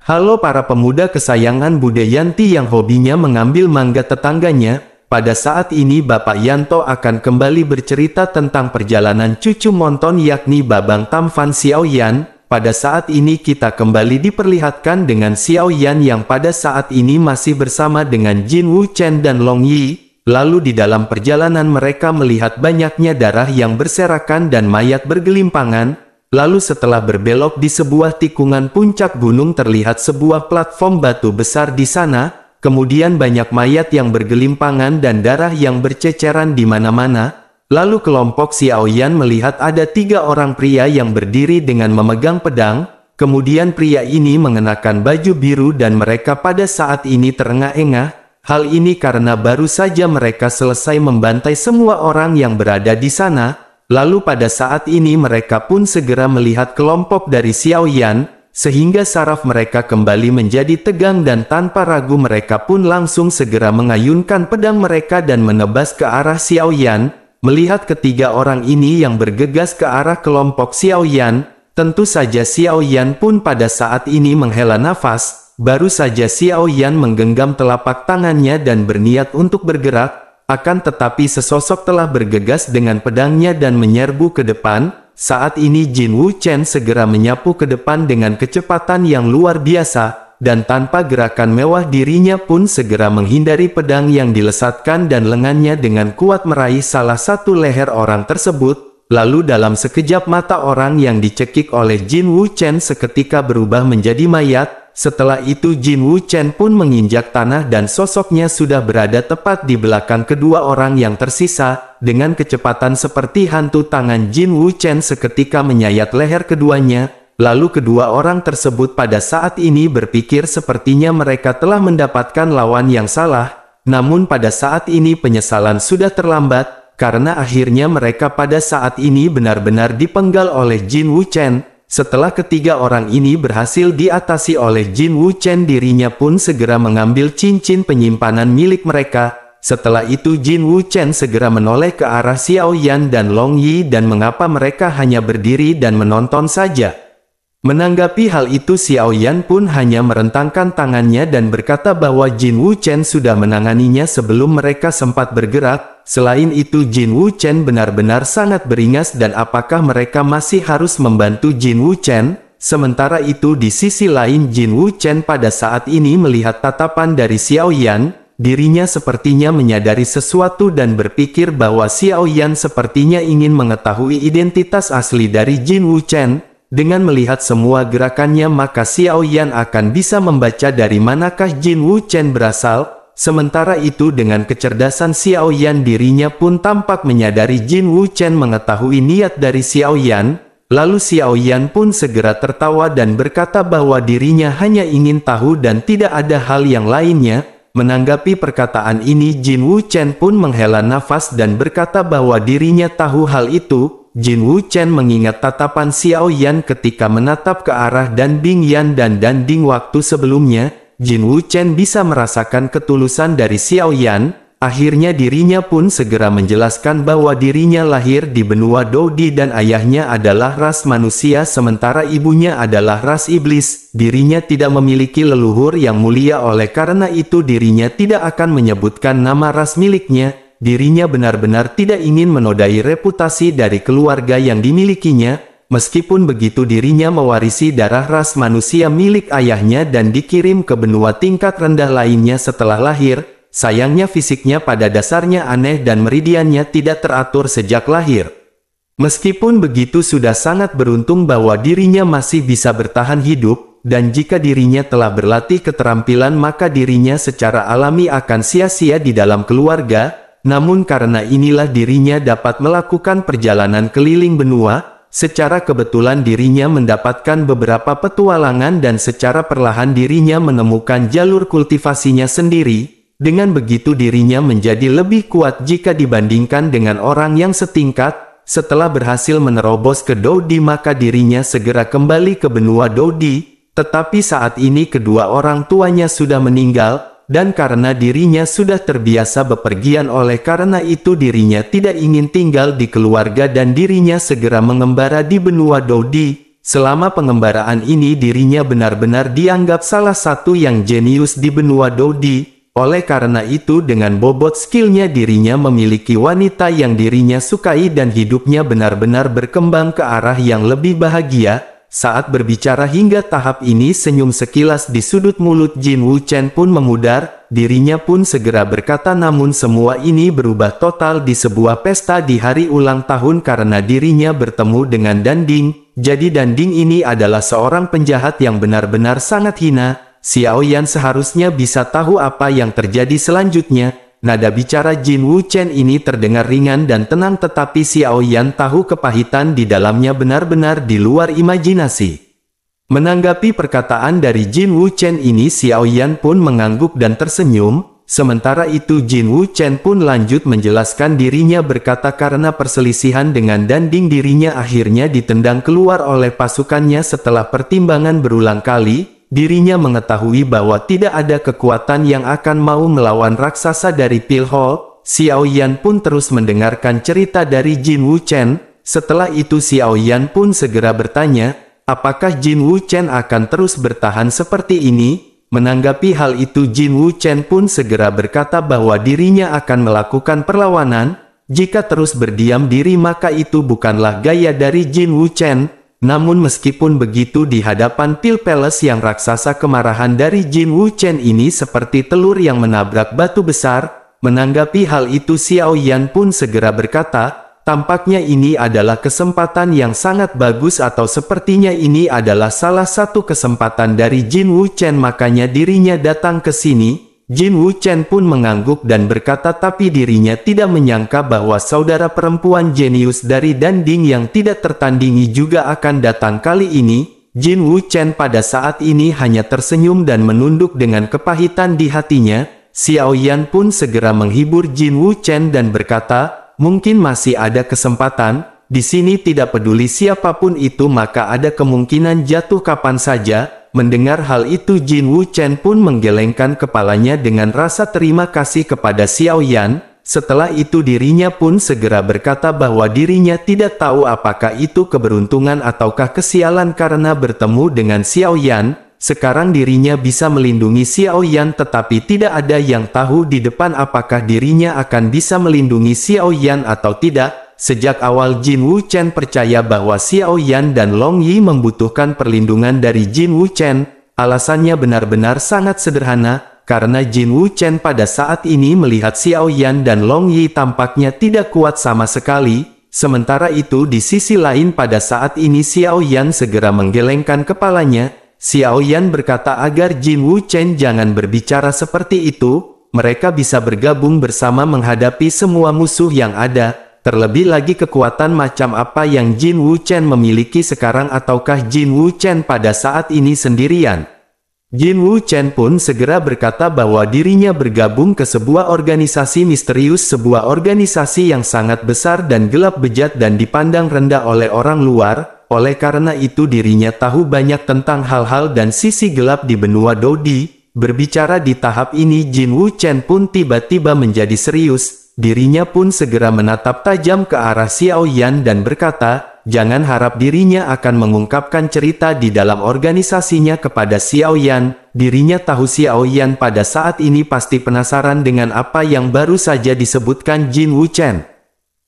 Halo para pemuda kesayangan Bude Yanti yang hobinya mengambil mangga tetangganya. Pada saat ini Bapak Yanto akan kembali bercerita tentang perjalanan cucu Monton yakni Babang Tamfan Xiaoyan. Pada saat ini kita kembali diperlihatkan dengan Xiaoyan yang pada saat ini masih bersama dengan Jin Wuchen dan Long Yi. Lalu di dalam perjalanan mereka melihat banyaknya darah yang berserakan dan mayat bergelimpangan. Lalu setelah berbelok di sebuah tikungan puncak gunung terlihat sebuah platform batu besar di sana. Kemudian banyak mayat yang bergelimpangan dan darah yang berceceran di mana-mana. Lalu kelompok Xiaoyan melihat ada 3 orang pria yang berdiri dengan memegang pedang. Kemudian pria ini mengenakan baju biru dan mereka pada saat ini terengah-engah. Hal ini karena baru saja mereka selesai membantai semua orang yang berada di sana. Lalu pada saat ini mereka pun segera melihat kelompok dari Xiaoyan, sehingga saraf mereka kembali menjadi tegang dan tanpa ragu mereka pun langsung segera mengayunkan pedang mereka dan menebas ke arah Xiaoyan. Melihat ketiga orang ini yang bergegas ke arah kelompok Xiaoyan, tentu saja Xiaoyan pun pada saat ini menghela nafas. Baru saja Xiaoyan menggenggam telapak tangannya dan berniat untuk bergerak. Akan tetapi sesosok telah bergegas dengan pedangnya dan menyerbu ke depan. Saat ini Jin Wuchen segera menyapu ke depan dengan kecepatan yang luar biasa, dan tanpa gerakan mewah dirinya pun segera menghindari pedang yang dilesatkan dan lengannya dengan kuat meraih salah satu leher orang tersebut. Lalu dalam sekejap mata orang yang dicekik oleh Jin Wuchen seketika berubah menjadi mayat. Setelah itu Jin Wuchen pun menginjak tanah dan sosoknya sudah berada tepat di belakang kedua orang yang tersisa. Dengan kecepatan seperti hantu tangan Jin Wuchen seketika menyayat leher keduanya. Lalu kedua orang tersebut pada saat ini berpikir sepertinya mereka telah mendapatkan lawan yang salah. Namun pada saat ini penyesalan sudah terlambat, karena akhirnya mereka pada saat ini benar-benar dipenggal oleh Jin Wuchen. Setelah ketiga orang ini berhasil diatasi oleh Jin Wuchen, dirinya pun segera mengambil cincin penyimpanan milik mereka. Setelah itu Jin Wuchen segera menoleh ke arah Xiaoyan dan Long Yi dan mengapa mereka hanya berdiri dan menonton saja. Menanggapi hal itu Xiaoyan pun hanya merentangkan tangannya dan berkata bahwa Jin Wuchen sudah menanganinya sebelum mereka sempat bergerak. Selain itu Jin Wuchen benar-benar sangat beringas dan apakah mereka masih harus membantu Jin Wuchen? Sementara itu di sisi lain Jin Wuchen pada saat ini melihat tatapan dari Xiaoyan. Dirinya sepertinya menyadari sesuatu dan berpikir bahwa Xiaoyan sepertinya ingin mengetahui identitas asli dari Jin Wuchen. Dengan melihat semua gerakannya maka Xiaoyan akan bisa membaca dari manakah Jin Wuchen berasal. Sementara itu dengan kecerdasan Xiaoyan dirinya pun tampak menyadari Jin Wuchen mengetahui niat dari Xiaoyan. Lalu Xiaoyan pun segera tertawa dan berkata bahwa dirinya hanya ingin tahu dan tidak ada hal yang lainnya. Menanggapi perkataan ini Jin Wuchen pun menghela nafas dan berkata bahwa dirinya tahu hal itu. Jin Wuchen mengingat tatapan Xiaoyan ketika menatap ke arah Dan Bingyan dan Dan Ding waktu sebelumnya. Jin Wuchen bisa merasakan ketulusan dari Xiaoyan. Akhirnya dirinya pun segera menjelaskan bahwa dirinya lahir di benua Dodi dan ayahnya adalah ras manusia sementara ibunya adalah ras iblis. Dirinya tidak memiliki leluhur yang mulia, oleh karena itu dirinya tidak akan menyebutkan nama ras miliknya. Dirinya benar-benar tidak ingin menodai reputasi dari keluarga yang dimilikinya. Meskipun begitu dirinya mewarisi darah ras manusia milik ayahnya dan dikirim ke benua tingkat rendah lainnya setelah lahir. Sayangnya fisiknya pada dasarnya aneh dan meridiannya tidak teratur sejak lahir. Meskipun begitu sudah sangat beruntung bahwa dirinya masih bisa bertahan hidup. Dan jika dirinya telah berlatih keterampilan maka dirinya secara alami akan sia-sia di dalam keluarga. Namun karena inilah dirinya dapat melakukan perjalanan keliling benua. Secara kebetulan dirinya mendapatkan beberapa petualangan dan secara perlahan dirinya menemukan jalur kultivasinya sendiri. Dengan begitu dirinya menjadi lebih kuat jika dibandingkan dengan orang yang setingkat. Setelah berhasil menerobos ke Dodi maka dirinya segera kembali ke benua Dodi. Tetapi saat ini kedua orang tuanya sudah meninggal. Dan karena dirinya sudah terbiasa bepergian oleh karena itu dirinya tidak ingin tinggal di keluarga dan dirinya segera mengembara di benua Dodi. selama pengembaraan ini dirinya benar-benar dianggap salah satu yang jenius di benua Dodi. Oleh karena itu dengan bobot skillnya dirinya memiliki wanita yang dirinya sukai dan hidupnya benar-benar berkembang ke arah yang lebih bahagia. Saat berbicara hingga tahap ini senyum sekilas di sudut mulut Jin Wuchen pun memudar, dirinya pun segera berkata namun semua ini berubah total di sebuah pesta di hari ulang tahun karena dirinya bertemu dengan Danding. Jadi Danding ini adalah seorang penjahat yang benar-benar sangat hina. Xiao Yan seharusnya bisa tahu apa yang terjadi selanjutnya. Nada bicara Jin Wuchen ini terdengar ringan dan tenang tetapi Xiao Yan tahu kepahitan di dalamnya benar-benar di luar imajinasi. Menanggapi perkataan dari Jin Wuchen ini Xiao Yan pun mengangguk dan tersenyum. Sementara itu Jin Wuchen pun lanjut menjelaskan dirinya berkata karena perselisihan dengan Danding dirinya akhirnya ditendang keluar oleh pasukannya setelah pertimbangan berulang kali. Dirinya mengetahui bahwa tidak ada kekuatan yang akan mau melawan raksasa dari Pil Hall. Xiao Yan pun terus mendengarkan cerita dari Jin Wuchen. Setelah itu Xiao Yan pun segera bertanya, apakah Jin Wuchen akan terus bertahan seperti ini? Menanggapi hal itu Jin Wuchen pun segera berkata bahwa dirinya akan melakukan perlawanan. Jika terus berdiam diri maka itu bukanlah gaya dari Jin Wuchen. Namun meskipun begitu di hadapan Pil Palace yang raksasa kemarahan dari Jin Wuchen ini seperti telur yang menabrak batu besar. Menanggapi hal itu Xiao Yan pun segera berkata, tampaknya ini adalah kesempatan yang sangat bagus atau sepertinya ini adalah salah satu kesempatan dari Jin Wuchen makanya dirinya datang ke sini. Jin Wuchen pun mengangguk dan berkata tapi dirinya tidak menyangka bahwa saudara perempuan jenius dari Danding yang tidak tertandingi juga akan datang kali ini. Jin Wuchen pada saat ini hanya tersenyum dan menunduk dengan kepahitan di hatinya. Xiao Yan pun segera menghibur Jin Wuchen dan berkata, mungkin masih ada kesempatan, di sini tidak peduli siapapun itu maka ada kemungkinan jatuh kapan saja. Mendengar hal itu Jin Wuchen pun menggelengkan kepalanya dengan rasa terima kasih kepada Xiao Yan. Setelah itu dirinya pun segera berkata bahwa dirinya tidak tahu apakah itu keberuntungan ataukah kesialan karena bertemu dengan Xiao Yan. Sekarang dirinya bisa melindungi Xiao Yan tetapi tidak ada yang tahu di depan apakah dirinya akan bisa melindungi Xiao Yan atau tidak. Sejak awal Jin Wuchen percaya bahwa Xiao Yan dan Long Yi membutuhkan perlindungan dari Jin Wuchen. Alasannya benar-benar sangat sederhana, karena Jin Wuchen pada saat ini melihat Xiao Yan dan Long Yi tampaknya tidak kuat sama sekali. Sementara itu di sisi lain pada saat ini Xiao Yan segera menggelengkan kepalanya. Xiao Yan berkata agar Jin Wuchen jangan berbicara seperti itu. Mereka bisa bergabung bersama menghadapi semua musuh yang ada. Terlebih lagi kekuatan macam apa yang Jin Wuchen memiliki sekarang ataukah Jin Wuchen pada saat ini sendirian. Jin Wuchen pun segera berkata bahwa dirinya bergabung ke sebuah organisasi misterius, sebuah organisasi yang sangat besar dan gelap bejat dan dipandang rendah oleh orang luar. Oleh karena itu dirinya tahu banyak tentang hal-hal dan sisi gelap di benua Dodi. Berbicara di tahap ini Jin Wuchen pun tiba-tiba menjadi serius. Dirinya pun segera menatap tajam ke arah Xiao Yan dan berkata, jangan harap dirinya akan mengungkapkan cerita di dalam organisasinya kepada Xiao Yan. Dirinya tahu Xiao Yan pada saat ini pasti penasaran dengan apa yang baru saja disebutkan Jin Wuchen.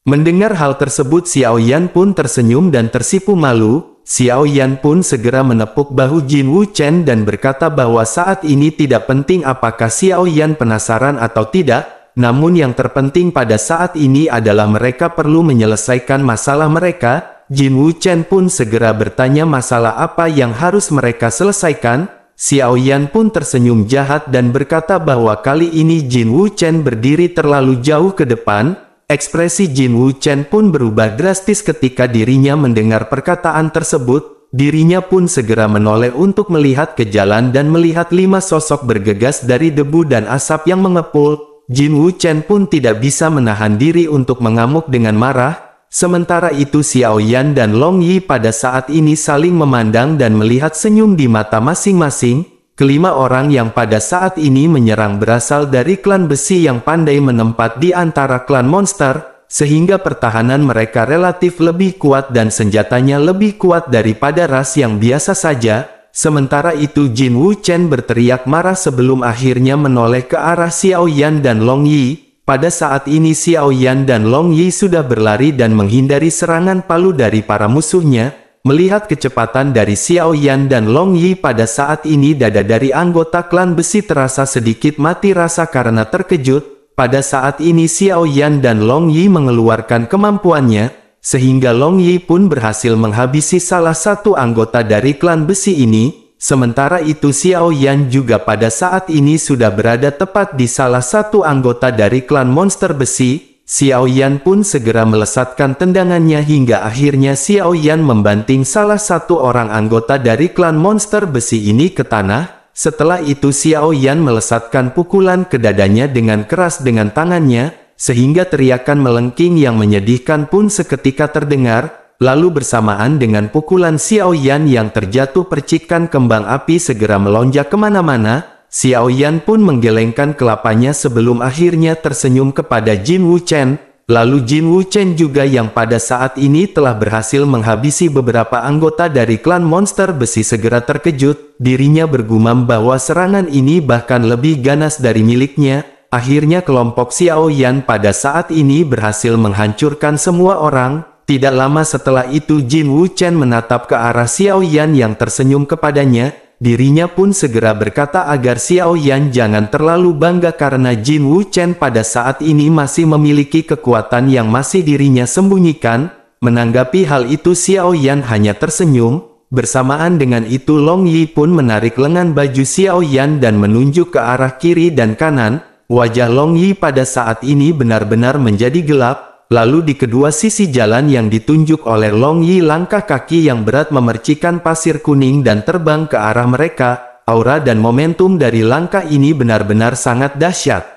Mendengar hal tersebut Xiao Yan pun tersenyum dan tersipu malu. Xiao Yan pun segera menepuk bahu Jin Wuchen dan berkata bahwa saat ini tidak penting apakah Xiao Yan penasaran atau tidak. Namun yang terpenting pada saat ini adalah mereka perlu menyelesaikan masalah mereka. Jin Wuchen pun segera bertanya masalah apa yang harus mereka selesaikan. Xiao Yan pun tersenyum jahat dan berkata bahwa kali ini Jin Wuchen berdiri terlalu jauh ke depan. Ekspresi Jin Wuchen pun berubah drastis ketika dirinya mendengar perkataan tersebut. Dirinya pun segera menoleh untuk melihat ke jalan dan melihat 5 sosok bergegas dari debu dan asap yang mengepul. Jin Wuchen pun tidak bisa menahan diri untuk mengamuk dengan marah. Sementara itu Xiao Yan dan Long Yi pada saat ini saling memandang dan melihat senyum di mata masing-masing. Kelima orang yang pada saat ini menyerang berasal dari klan besi yang pandai menempat di antara klan monster. sehingga pertahanan mereka relatif lebih kuat dan senjatanya lebih kuat daripada ras yang biasa saja. Sementara itu Jin Wuchen berteriak marah sebelum akhirnya menoleh ke arah Xiao Yan dan Long Yi. Pada saat ini Xiao Yan dan Long Yi sudah berlari dan menghindari serangan palu dari para musuhnya. Melihat kecepatan dari Xiao Yan dan Long Yi pada saat ini, dada dari anggota klan besi terasa sedikit mati rasa karena terkejut. Pada saat ini Xiao Yan dan Long Yi mengeluarkan kemampuannya, sehingga Long Yi pun berhasil menghabisi salah satu anggota dari klan besi ini. Sementara itu Xiao Yan juga pada saat ini sudah berada tepat di salah satu anggota dari klan monster besi. Xiao Yan pun segera melesatkan tendangannya hingga akhirnya Xiao Yan membanting salah satu orang anggota dari klan monster besi ini ke tanah. Setelah itu Xiao Yan melesatkan pukulan ke dadanya dengan keras dengan tangannya, sehingga teriakan melengking yang menyedihkan pun seketika terdengar. Lalu bersamaan dengan pukulan Xiao Yan yang terjatuh, percikan kembang api segera melonjak kemana-mana. Xiao Yan pun menggelengkan kelapanya sebelum akhirnya tersenyum kepada Jin Wuchen. Lalu Jin Wuchen juga yang pada saat ini telah berhasil menghabisi beberapa anggota dari klan monster besi segera terkejut. Dirinya bergumam bahwa serangan ini bahkan lebih ganas dari miliknya. Akhirnya kelompok Xiao Yan pada saat ini berhasil menghancurkan semua orang. Tidak lama setelah itu Jin Wuchen menatap ke arah Xiao Yan yang tersenyum kepadanya. Dirinya pun segera berkata agar Xiao Yan jangan terlalu bangga karena Jin Wuchen pada saat ini masih memiliki kekuatan yang masih dirinya sembunyikan. Menanggapi hal itu Xiao Yan hanya tersenyum. Bersamaan dengan itu Long Yi pun menarik lengan baju Xiao Yan dan menunjuk ke arah kiri dan kanan. Wajah Long Yi pada saat ini benar-benar menjadi gelap. Lalu di kedua sisi jalan yang ditunjuk oleh Long Yi, langkah kaki yang berat memercikan pasir kuning dan terbang ke arah mereka. Aura dan momentum dari langkah ini benar-benar sangat dahsyat.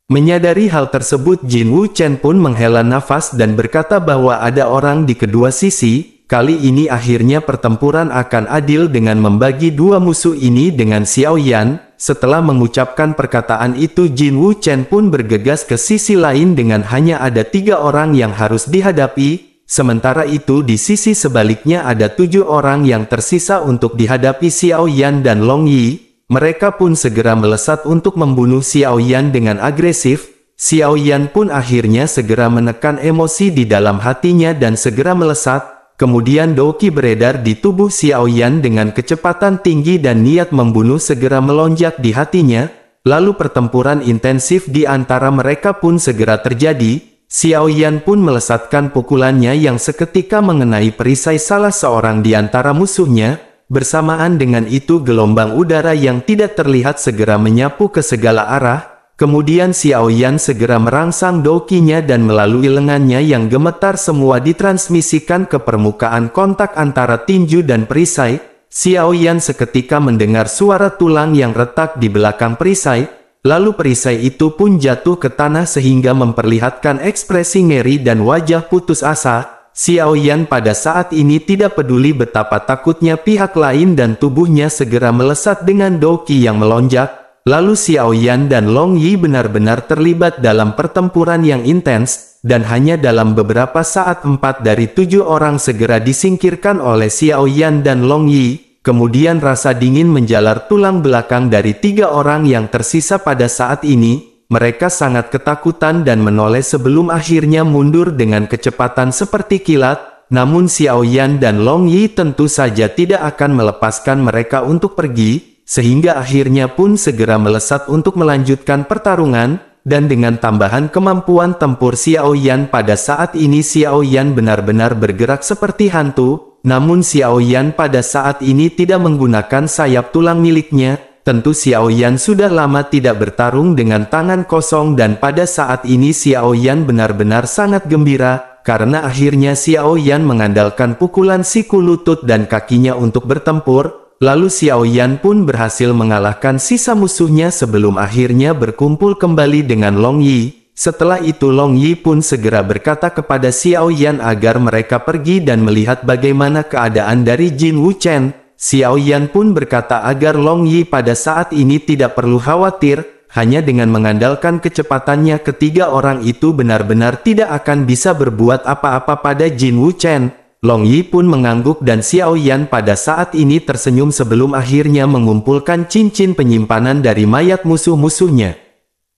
Menyadari hal tersebut Jin Wuchen pun menghela nafas dan berkata bahwa ada orang di kedua sisi. Kali ini akhirnya pertempuran akan adil dengan membagi dua musuh ini dengan Xiao Yan. Setelah mengucapkan perkataan itu Jin Wuchen pun bergegas ke sisi lain dengan hanya ada 3 orang yang harus dihadapi. Sementara itu di sisi sebaliknya ada 7 orang yang tersisa untuk dihadapi Xiao Yan dan Long Yi. Mereka pun segera melesat untuk membunuh Xiao Yan dengan agresif. Xiao Yan pun akhirnya segera menekan emosi di dalam hatinya dan segera melesat. Kemudian Doki beredar di tubuh Xiao Yan dengan kecepatan tinggi dan niat membunuh segera melonjak di hatinya. Lalu pertempuran intensif di antara mereka pun segera terjadi. Xiao Yan pun melesatkan pukulannya yang seketika mengenai perisai salah seorang di antara musuhnya. Bersamaan dengan itu gelombang udara yang tidak terlihat segera menyapu ke segala arah. Kemudian Xiao Yan segera merangsang dokinya dan melalui lengannya yang gemetar semua ditransmisikan ke permukaan kontak antara tinju dan perisai. Xiao Yan seketika mendengar suara tulang yang retak di belakang perisai. Lalu perisai itu pun jatuh ke tanah sehingga memperlihatkan ekspresi ngeri dan wajah putus asa. Xiao Yan pada saat ini tidak peduli betapa takutnya pihak lain dan tubuhnya segera melesat dengan doki yang melonjak. Lalu Xiao Yan dan Long Yi benar-benar terlibat dalam pertempuran yang intens, dan hanya dalam beberapa saat 4 dari 7 orang segera disingkirkan oleh Xiao Yan dan Long Yi. Kemudian rasa dingin menjalar tulang belakang dari 3 orang yang tersisa pada saat ini. Mereka sangat ketakutan dan menoleh sebelum akhirnya mundur dengan kecepatan seperti kilat. Namun Xiao Yan dan Long Yi tentu saja tidak akan melepaskan mereka untuk pergi. Sehingga akhirnya pun segera melesat untuk melanjutkan pertarungan, dan dengan tambahan kemampuan tempur Xiao Yan pada saat ini Xiao Yan benar-benar bergerak seperti hantu. Namun Xiao Yan pada saat ini tidak menggunakan sayap tulang miliknya. Tentu Xiao Yan sudah lama tidak bertarung dengan tangan kosong dan pada saat ini Xiao Yan benar-benar sangat gembira, karena akhirnya Xiao Yan mengandalkan pukulan siku lutut dan kakinya untuk bertempur. Lalu Xiao Yan pun berhasil mengalahkan sisa musuhnya sebelum akhirnya berkumpul kembali dengan Long Yi. Setelah itu Long Yi pun segera berkata kepada Xiao Yan agar mereka pergi dan melihat bagaimana keadaan dari Jin Wuchen. Xiao Yan pun berkata agar Long Yi pada saat ini tidak perlu khawatir. hanya dengan mengandalkan kecepatannya ketiga orang itu benar-benar tidak akan bisa berbuat apa-apa pada Jin Wuchen. Long Yi pun mengangguk dan Xiao Yan pada saat ini tersenyum sebelum akhirnya mengumpulkan cincin penyimpanan dari mayat musuh-musuhnya.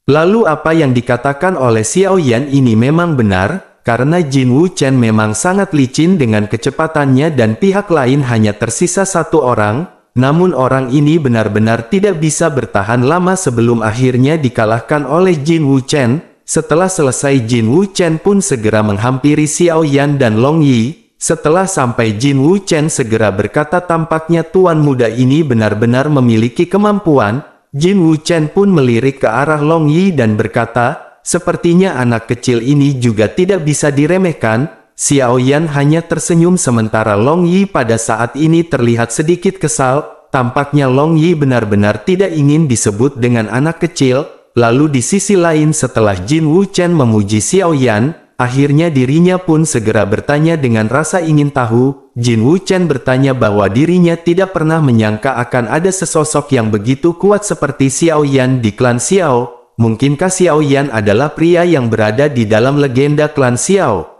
Lalu apa yang dikatakan oleh Xiao Yan ini memang benar, karena Jin Wuchen memang sangat licin dengan kecepatannya dan pihak lain hanya tersisa satu orang. Namun orang ini benar-benar tidak bisa bertahan lama sebelum akhirnya dikalahkan oleh Jin Wuchen. Setelah selesai Jin Wuchen pun segera menghampiri Xiao Yan dan Long Yi. Setelah sampai Jin Wuchen segera berkata tampaknya tuan muda ini benar-benar memiliki kemampuan. Jin Wuchen pun melirik ke arah Long Yi dan berkata, sepertinya anak kecil ini juga tidak bisa diremehkan. Xiao Yan hanya tersenyum sementara Long Yi pada saat ini terlihat sedikit kesal. Tampaknya Long Yi benar-benar tidak ingin disebut dengan anak kecil. Lalu di sisi lain setelah Jin Wuchen memuji Xiao Yan, akhirnya dirinya pun segera bertanya dengan rasa ingin tahu. Jin Wuchen bertanya bahwa dirinya tidak pernah menyangka akan ada sesosok yang begitu kuat seperti Xiao Yan di klan Xiao. Mungkinkah Xiao Yan adalah pria yang berada di dalam legenda klan Xiao?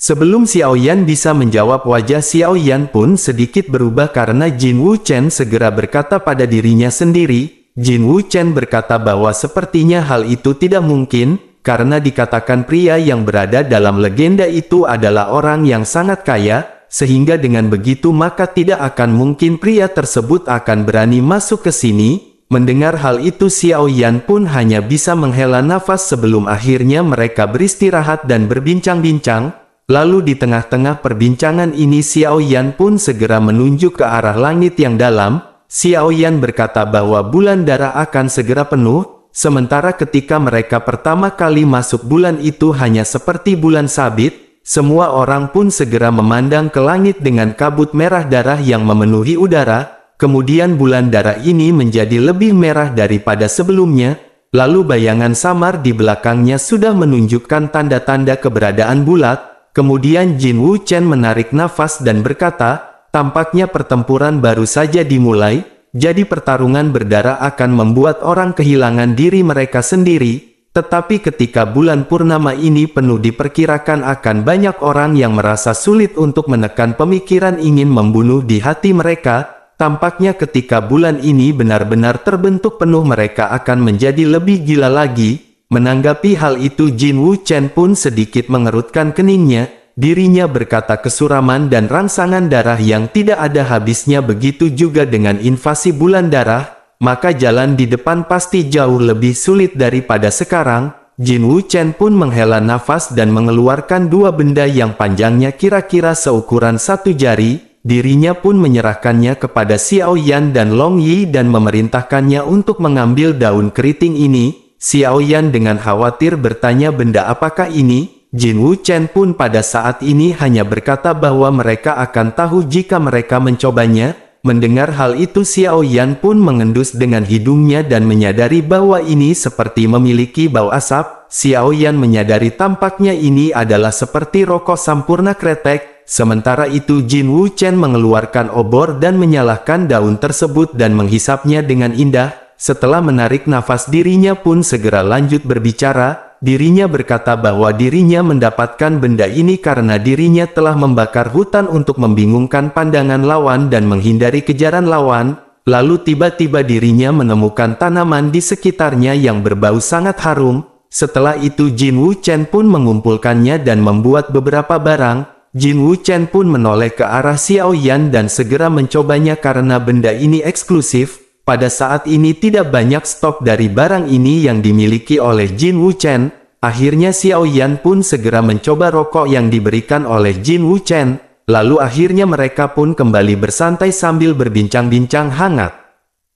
Sebelum Xiao Yan bisa menjawab, wajah Xiao Yan pun sedikit berubah karena Jin Wuchen segera berkata pada dirinya sendiri. Jin Wuchen berkata bahwa sepertinya hal itu tidak mungkin, karena dikatakan pria yang berada dalam legenda itu adalah orang yang sangat kaya, sehingga dengan begitu maka tidak akan mungkin pria tersebut akan berani masuk ke sini. Mendengar hal itu Xiao Yan pun hanya bisa menghela nafas sebelum akhirnya mereka beristirahat dan berbincang-bincang. Lalu di tengah-tengah perbincangan ini Xiao Yan pun segera menunjuk ke arah langit yang dalam. Xiao Yan berkata bahwa bulan darah akan segera penuh, sementara ketika mereka pertama kali masuk bulan itu hanya seperti bulan sabit. Semua orang pun segera memandang ke langit dengan kabut merah darah yang memenuhi udara. Kemudian bulan darah ini menjadi lebih merah daripada sebelumnya. Lalu bayangan samar di belakangnya sudah menunjukkan tanda-tanda keberadaan bulat. Kemudian Jin Wuchen menarik nafas dan berkata, tampaknya pertempuran baru saja dimulai, jadi pertarungan berdarah akan membuat orang kehilangan diri mereka sendiri. Tetapi ketika bulan purnama ini penuh diperkirakan akan banyak orang yang merasa sulit untuk menekan pemikiran ingin membunuh di hati mereka. Tampaknya ketika bulan ini benar-benar terbentuk penuh mereka akan menjadi lebih gila lagi. Menanggapi hal itu Jin Wuchen pun sedikit mengerutkan keningnya. Dirinya berkata kesuraman dan rangsangan darah yang tidak ada habisnya, begitu juga dengan invasi bulan darah. Maka jalan di depan pasti jauh lebih sulit daripada sekarang. Jin Wuchen pun menghela nafas dan mengeluarkan dua benda yang panjangnya kira-kira seukuran satu jari. Dirinya pun menyerahkannya kepada Xiao Yan dan Long Yi dan memerintahkannya untuk mengambil daun keriting ini. Xiao Yan dengan khawatir bertanya benda apakah ini. Jin Wuchen pun pada saat ini hanya berkata bahwa mereka akan tahu jika mereka mencobanya. Mendengar hal itu Xiao Yan pun mengendus dengan hidungnya dan menyadari bahwa ini seperti memiliki bau asap. Xiao Yan menyadari tampaknya ini adalah seperti rokok sampurna kretek. Sementara itu Jin Wuchen mengeluarkan obor dan menyalakan daun tersebut dan menghisapnya dengan indah. Setelah menarik nafas dirinya pun segera lanjut berbicara. Dirinya berkata bahwa dirinya mendapatkan benda ini karena dirinya telah membakar hutan untuk membingungkan pandangan lawan dan menghindari kejaran lawan. Lalu tiba-tiba dirinya menemukan tanaman di sekitarnya yang berbau sangat harum. Setelah itu Jin Wuchen pun mengumpulkannya dan membuat beberapa barang. Jin Wuchen pun menoleh ke arah Xiao Yan dan segera mencobanya karena benda ini eksklusif. Pada saat ini tidak banyak stok dari barang ini yang dimiliki oleh Jin Wuchen. Akhirnya Xiao Yan pun segera mencoba rokok yang diberikan oleh Jin Wuchen. Lalu akhirnya mereka pun kembali bersantai sambil berbincang-bincang hangat.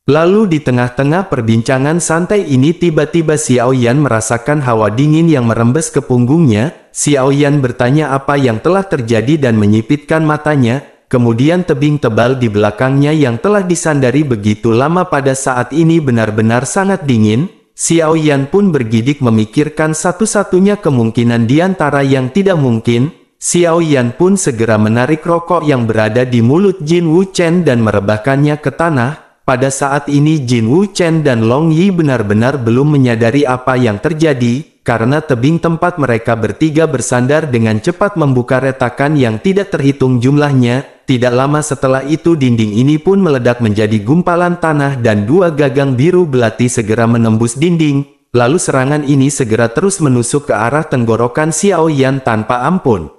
Lalu di tengah-tengah perbincangan santai ini tiba-tiba Xiao Yan merasakan hawa dingin yang merembes ke punggungnya. Xiao Yan bertanya apa yang telah terjadi dan menyipitkan matanya. Kemudian tebing tebal di belakangnya yang telah disandari begitu lama pada saat ini benar-benar sangat dingin. Xiao Yan pun bergidik memikirkan satu-satunya kemungkinan di antara yang tidak mungkin. Xiao Yan pun segera menarik rokok yang berada di mulut Jin Wuchen dan merebahkannya ke tanah. pada saat ini Jin Wuchen dan Long Yi benar-benar belum menyadari apa yang terjadi, karena tebing tempat mereka bertiga bersandar dengan cepat membuka retakan yang tidak terhitung jumlahnya. Tidak lama setelah itu dinding ini pun meledak menjadi gumpalan tanah dan dua gagang biru belati segera menembus dinding. Lalu serangan ini segera terus menusuk ke arah tenggorokan Xiao Yan tanpa ampun.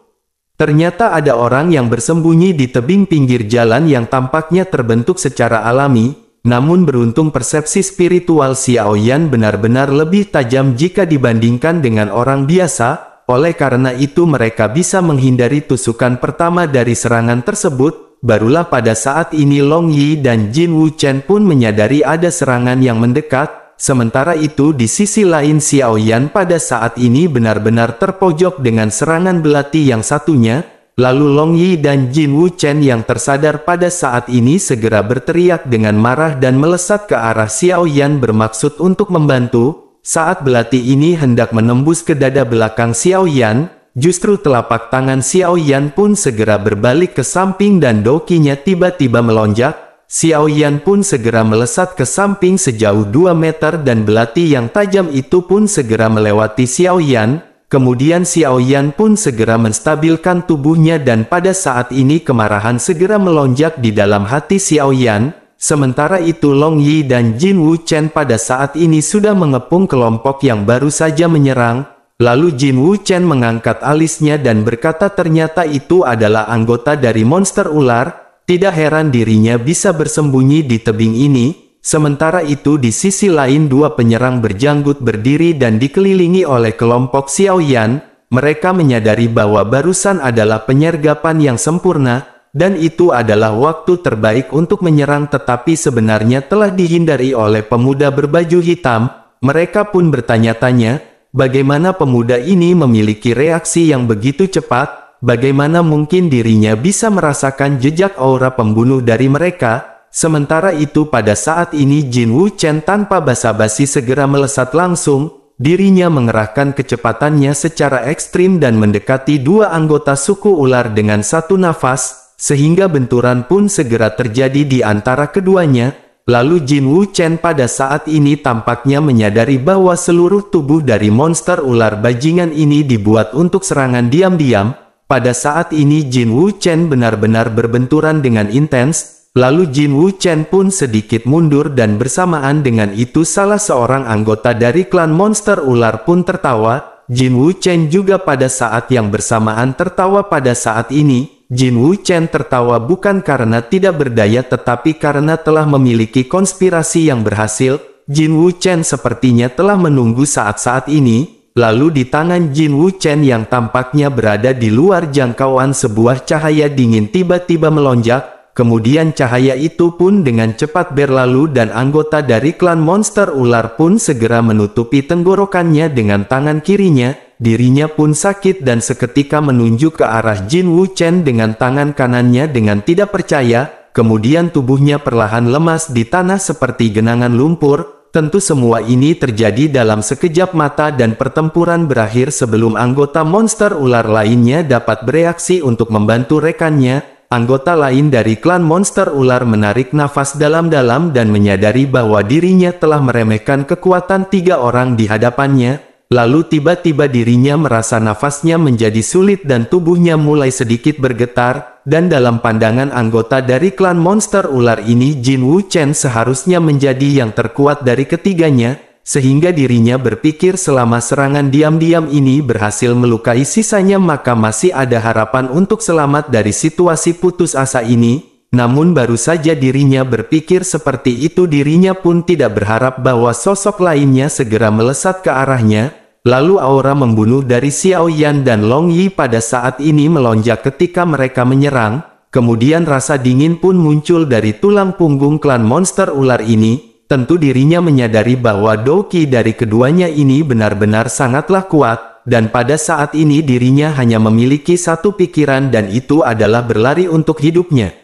Ternyata ada orang yang bersembunyi di tebing pinggir jalan yang tampaknya terbentuk secara alami, namun beruntung persepsi spiritual Xiao Yan benar-benar lebih tajam jika dibandingkan dengan orang biasa, oleh karena itu mereka bisa menghindari tusukan pertama dari serangan tersebut. Barulah pada saat ini Long Yi dan Jin Wuchen pun menyadari ada serangan yang mendekat. Sementara itu di sisi lain Xiao Yan pada saat ini benar-benar terpojok dengan serangan belati yang satunya. Lalu Long Yi dan Jin Wuchen yang tersadar pada saat ini segera berteriak dengan marah dan melesat ke arah Xiao Yan bermaksud untuk membantu. Saat belati ini hendak menembus ke dada belakang Xiao Yan, justru telapak tangan Xiao Yan pun segera berbalik ke samping dan dokinya tiba-tiba melonjak. Xiao Yan pun segera melesat ke samping sejauh 2 meter dan belati yang tajam itu pun segera melewati Xiao Yan. Kemudian Xiao Yan pun segera menstabilkan tubuhnya dan pada saat ini kemarahan segera melonjak di dalam hati Xiao Yan. Sementara itu Long Yi dan Jin Wuchen pada saat ini sudah mengepung kelompok yang baru saja menyerang. Lalu Jin Wuchen mengangkat alisnya dan berkata ternyata itu adalah anggota dari monster ular. Tidak heran dirinya bisa bersembunyi di tebing ini. Sementara itu di sisi lain dua penyerang berjanggut berdiri dan dikelilingi oleh kelompok Xiao Yan. Mereka menyadari bahwa barusan adalah penyergapan yang sempurna, dan itu adalah waktu terbaik untuk menyerang tetapi sebenarnya telah dihindari oleh pemuda berbaju hitam. Mereka pun bertanya-tanya, bagaimana pemuda ini memiliki reaksi yang begitu cepat? Bagaimana mungkin dirinya bisa merasakan jejak aura pembunuh dari mereka? Sementara itu pada saat ini Jin Wuchen tanpa basa-basi segera melesat langsung. Dirinya mengerahkan kecepatannya secara ekstrim dan mendekati dua anggota suku ular dengan satu nafas, sehingga benturan pun segera terjadi di antara keduanya. Lalu Jin Wuchen pada saat ini tampaknya menyadari bahwa seluruh tubuh dari monster ular bajingan ini dibuat untuk serangan diam-diam. Pada saat ini Jin Wuchen benar-benar berbenturan dengan intens, lalu Jin Wuchen pun sedikit mundur dan bersamaan dengan itu salah seorang anggota dari klan monster ular pun tertawa. Jin Wuchen juga pada saat yang bersamaan tertawa pada saat ini. Jin Wuchen tertawa bukan karena tidak berdaya tetapi karena telah memiliki konspirasi yang berhasil. Jin Wuchen sepertinya telah menunggu saat-saat ini. Lalu di tangan Jin Wuchen yang tampaknya berada di luar jangkauan sebuah cahaya dingin tiba-tiba melonjak. Kemudian cahaya itu pun dengan cepat berlalu dan anggota dari klan monster ular pun segera menutupi tenggorokannya dengan tangan kirinya. Dirinya pun sakit dan seketika menunjuk ke arah Jin Wuchen dengan tangan kanannya dengan tidak percaya. Kemudian tubuhnya perlahan lemas di tanah seperti genangan lumpur. Tentu semua ini terjadi dalam sekejap mata dan pertempuran berakhir sebelum anggota monster ular lainnya dapat bereaksi untuk membantu rekannya. Anggota lain dari klan monster ular menarik nafas dalam-dalam dan menyadari bahwa dirinya telah meremehkan kekuatan 3 orang di hadapannya. Lalu tiba-tiba dirinya merasa nafasnya menjadi sulit dan tubuhnya mulai sedikit bergetar. Dan dalam pandangan anggota dari klan monster ular ini Jin Wuchen seharusnya menjadi yang terkuat dari ketiganya, sehingga dirinya berpikir selama serangan diam-diam ini berhasil melukai sisanya maka masih ada harapan untuk selamat dari situasi putus asa ini. Namun baru saja dirinya berpikir seperti itu dirinya pun tidak berharap bahwa sosok lainnya segera melesat ke arahnya. Lalu aura membunuh dari Xiao Yan dan Long Yi pada saat ini melonjak ketika mereka menyerang. Kemudian rasa dingin pun muncul dari tulang punggung klan monster ular ini. Tentu dirinya menyadari bahwa doki dari keduanya ini benar-benar sangatlah kuat. Dan pada saat ini dirinya hanya memiliki satu pikiran dan itu adalah berlari untuk hidupnya.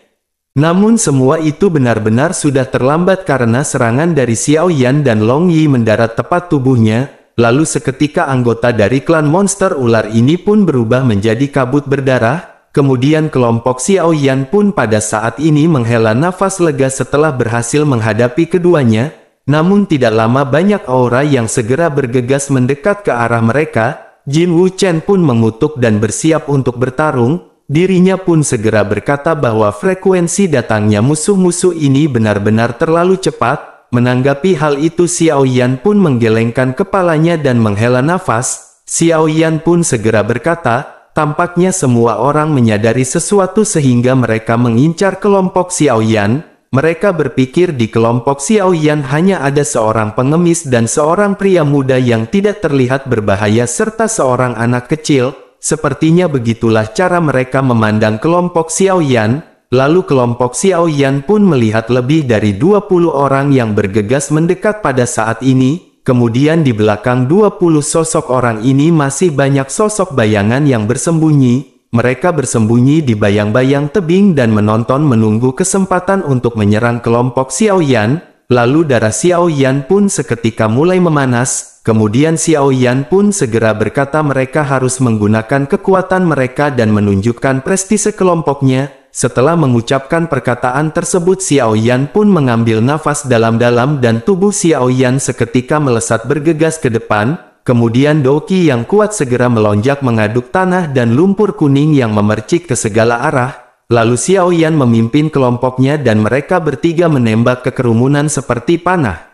Namun semua itu benar-benar sudah terlambat karena serangan dari Xiao Yan dan Long Yi mendarat tepat tubuhnya. Lalu seketika anggota dari klan monster ular ini pun berubah menjadi kabut berdarah. kemudian kelompok Xiao Yan pun pada saat ini menghela nafas lega setelah berhasil menghadapi keduanya. Namun tidak lama banyak aura yang segera bergegas mendekat ke arah mereka. Jin Wuchen pun mengutuk dan bersiap untuk bertarung. Dirinya pun segera berkata bahwa frekuensi datangnya musuh-musuh ini benar-benar terlalu cepat. Menanggapi hal itu Xiao Yan pun menggelengkan kepalanya dan menghela nafas. Xiao Yan pun segera berkata, tampaknya semua orang menyadari sesuatu sehingga mereka mengincar kelompok Xiao Yan. Mereka berpikir di kelompok Xiao Yan hanya ada seorang pengemis dan seorang pria muda yang tidak terlihat berbahaya serta seorang anak kecil. Sepertinya begitulah cara mereka memandang kelompok Xiao Yan. Lalu kelompok Xiao Yan pun melihat lebih dari 20 orang yang bergegas mendekat pada saat ini. Kemudian di belakang 20 sosok orang ini masih banyak sosok bayangan yang bersembunyi. Mereka bersembunyi di bayang-bayang tebing dan menunggu kesempatan untuk menyerang kelompok Xiao Yan. Lalu darah Xiao Yan pun seketika mulai memanas. Kemudian Xiao Yan pun segera berkata mereka harus menggunakan kekuatan mereka dan menunjukkan prestise kelompoknya. Setelah mengucapkan perkataan tersebut Xiao Yan pun mengambil nafas dalam-dalam dan tubuh Xiao Yan seketika melesat bergegas ke depan. Kemudian Doki yang kuat segera melonjak mengaduk tanah dan lumpur kuning yang memercik ke segala arah. Lalu Xiao Yan memimpin kelompoknya dan mereka bertiga menembak ke kerumunan seperti panah.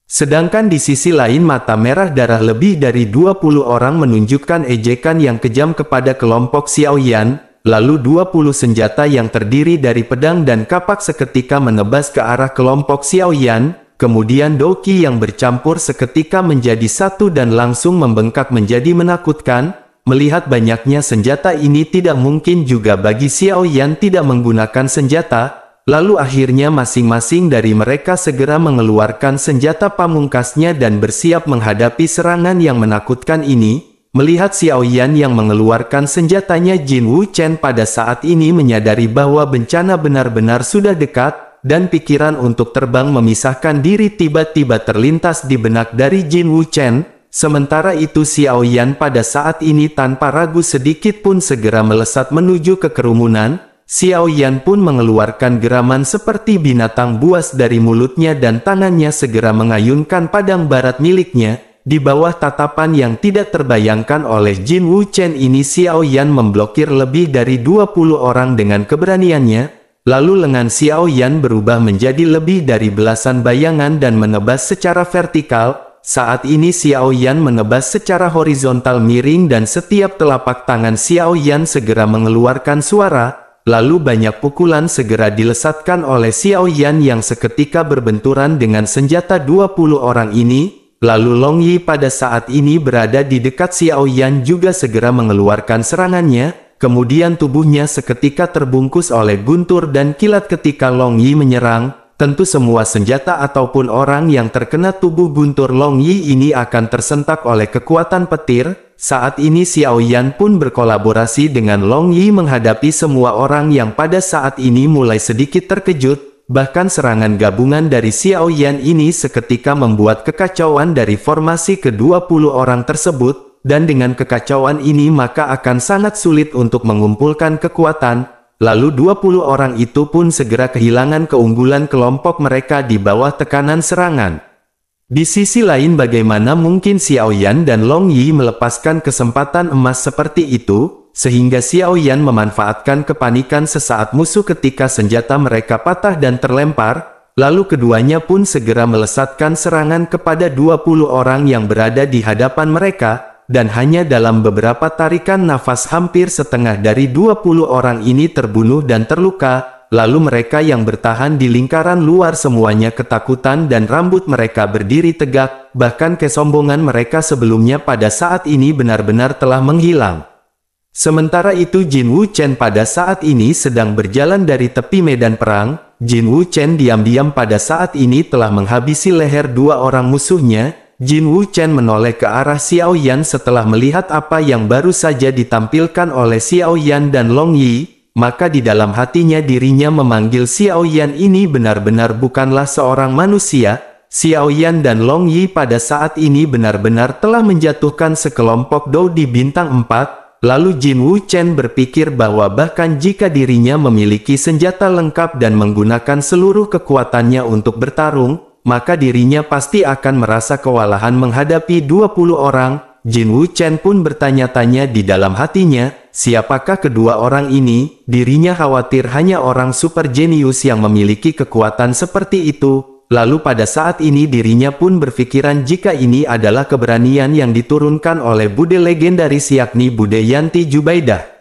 Sedangkan di sisi lain mata merah darah lebih dari 20 orang menunjukkan ejekan yang kejam kepada kelompok Xiao Yan. Lalu 20 senjata yang terdiri dari pedang dan kapak seketika menebas ke arah kelompok Xiao Yan. Kemudian Doki yang bercampur seketika menjadi satu dan langsung membengkak menjadi menakutkan. Melihat banyaknya senjata ini tidak mungkin juga bagi Xiao Yan tidak menggunakan senjata. Lalu akhirnya masing-masing dari mereka segera mengeluarkan senjata pamungkasnya dan bersiap menghadapi serangan yang menakutkan ini. Melihat Xiao Yan yang mengeluarkan senjatanya Jin Wuchen pada saat ini menyadari bahwa bencana benar-benar sudah dekat. Dan pikiran untuk terbang memisahkan diri tiba-tiba terlintas di benak dari Jin Wuchen. Sementara itu Xiao Yan pada saat ini tanpa ragu sedikit pun segera melesat menuju ke kerumunan. Xiao Yan pun mengeluarkan geraman seperti binatang buas dari mulutnya dan tangannya segera mengayunkan padang barat miliknya. Di bawah tatapan yang tidak terbayangkan oleh Jin Wuchen ini Xiao Yan memblokir lebih dari 20 orang dengan keberaniannya. Lalu lengan Xiao Yan berubah menjadi lebih dari belasan bayangan dan menebas secara vertikal. Saat ini Xiao Yan menebas secara horizontal miring dan setiap telapak tangan Xiao Yan segera mengeluarkan suara. Lalu banyak pukulan segera dilesatkan oleh Xiao Yan yang seketika berbenturan dengan senjata 20 orang ini. Lalu Long Yi pada saat ini berada di dekat Xiao Yan juga segera mengeluarkan serangannya. Kemudian tubuhnya seketika terbungkus oleh guntur dan kilat ketika Long Yi menyerang. Tentu semua senjata ataupun orang yang terkena tubuh guntur Long Yi ini akan tersentak oleh kekuatan petir. Saat ini Xiao Yan pun berkolaborasi dengan Long Yi menghadapi semua orang yang pada saat ini mulai sedikit terkejut. Bahkan serangan gabungan dari Xiao Yan ini seketika membuat kekacauan dari formasi ke-20 orang tersebut. Dan dengan kekacauan ini maka akan sangat sulit untuk mengumpulkan kekuatan. Lalu 20 orang itu pun segera kehilangan keunggulan kelompok mereka di bawah tekanan serangan. Di sisi lain bagaimana mungkin Xiao Yan dan Long Yi melepaskan kesempatan emas seperti itu, sehingga Xiao Yan memanfaatkan kepanikan sesaat musuh ketika senjata mereka patah dan terlempar. Lalu keduanya pun segera melesatkan serangan kepada 20 orang yang berada di hadapan mereka. Dan hanya dalam beberapa tarikan nafas hampir setengah dari 20 orang ini terbunuh dan terluka. Lalu mereka yang bertahan di lingkaran luar semuanya ketakutan dan rambut mereka berdiri tegak. Bahkan kesombongan mereka sebelumnya pada saat ini benar-benar telah menghilang. Sementara itu Jin Wuchen pada saat ini sedang berjalan dari tepi medan perang. Jin Wuchen diam-diam pada saat ini telah menghabisi leher 2 orang musuhnya. Jin Wuchen menoleh ke arah Xiao Yan setelah melihat apa yang baru saja ditampilkan oleh Xiao Yan dan Long Yi. Maka di dalam hatinya dirinya memanggil Xiao Yan ini benar-benar bukanlah seorang manusia. Xiao Yan dan Long Yi pada saat ini benar-benar telah menjatuhkan sekelompok Dou di bintang 4. Lalu Jin Wu Chen berpikir bahwa bahkan jika dirinya memiliki senjata lengkap dan menggunakan seluruh kekuatannya untuk bertarung, maka dirinya pasti akan merasa kewalahan menghadapi 20 orang. Jin Wu Chen pun bertanya-tanya di dalam hatinya, siapakah kedua orang ini? Dirinya khawatir hanya orang super jenius yang memiliki kekuatan seperti itu. Lalu pada saat ini dirinya pun berpikiran jika ini adalah keberanian yang diturunkan oleh Bude legendaris yakni Bude Yanti Jubaidah.